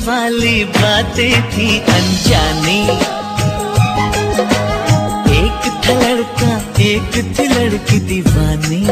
वाली बातें थी अनजानी। एक था लड़का एक थी लड़की दीवानी।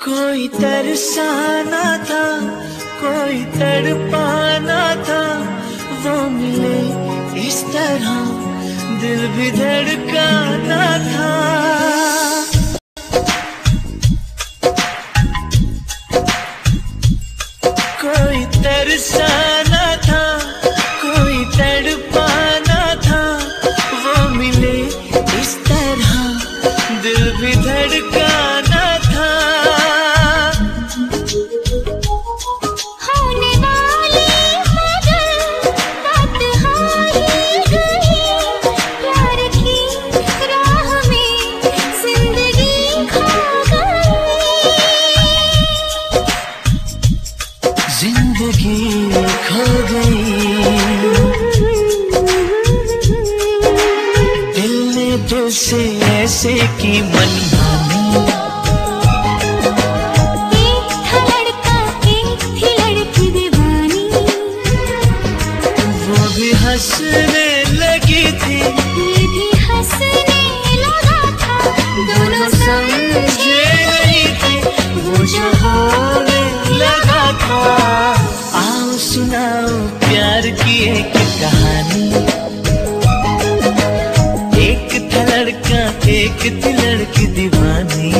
कोई तरसाना था कोई तड़पाना था, वो मिले इस तरह दिल भी धड़काना था। कोई तरसाना था कोई तड़पाना था, वो मिले इस तरह दिल भी धड़काना था। होने वाली मगर बात हारी गई, प्यार की राह में जिंदगी खो गई। जिंदगी खो गई, दिल ने दिल से ऐसे की मनमानी। एक था लड़का एक थी लड़की दीवानी, वो भी हंसने लगी थी ये भी हंसने लगा था। दोनों समझे नहीं थे वो जो होने लगा था। आओ सुनाओ प्यार की एक कहानी। एक था लड़का एक थी लड़की दीवानी।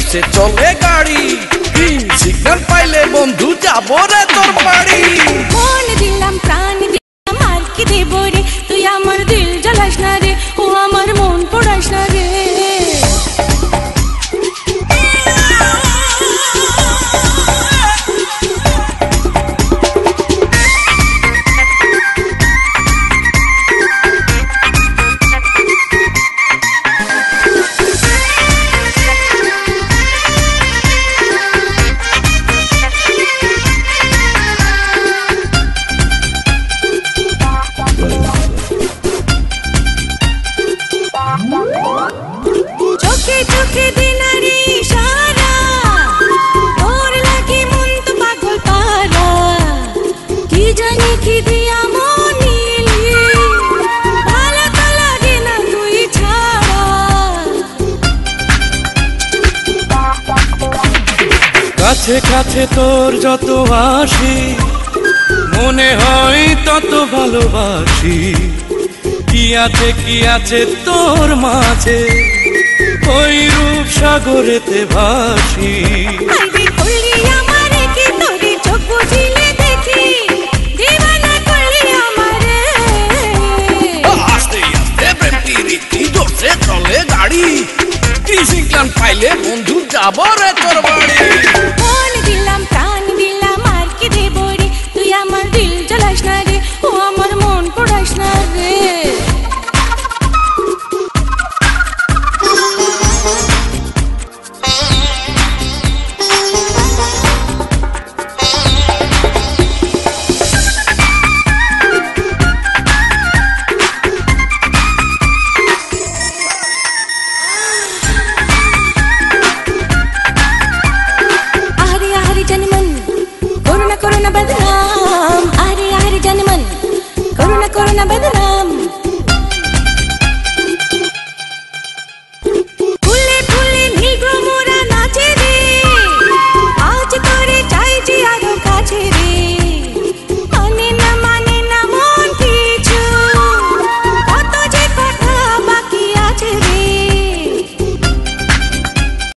से चले गाड़ी, ग्रीन सिग्नल पाइले बंधु जाबो रे तोर बाड़ी। मन दिलाम प्राण दिलाम আর কি দেব রে, তুই আমার দিল জ্বালাস না রে, ও আমার মন পোড়াস না রে। কাছে কাছে তোর যত আসি মনে হয় তত ভালোবাসি। কি আছে তোর মাঝে ওই রূপ সাগরেতে ভাসি। আইবি করলি আমারে কি তোরে চোখ বুঝিলে দেখি দিবানা করলি আমারে। আস্তে আস্তে প্রেম প্রীতি জোরসে চলে গাড়ি। কি সিগন্যাল পাইলে বন্ধু যাব রে তোর বাড়ি। মন দিলাম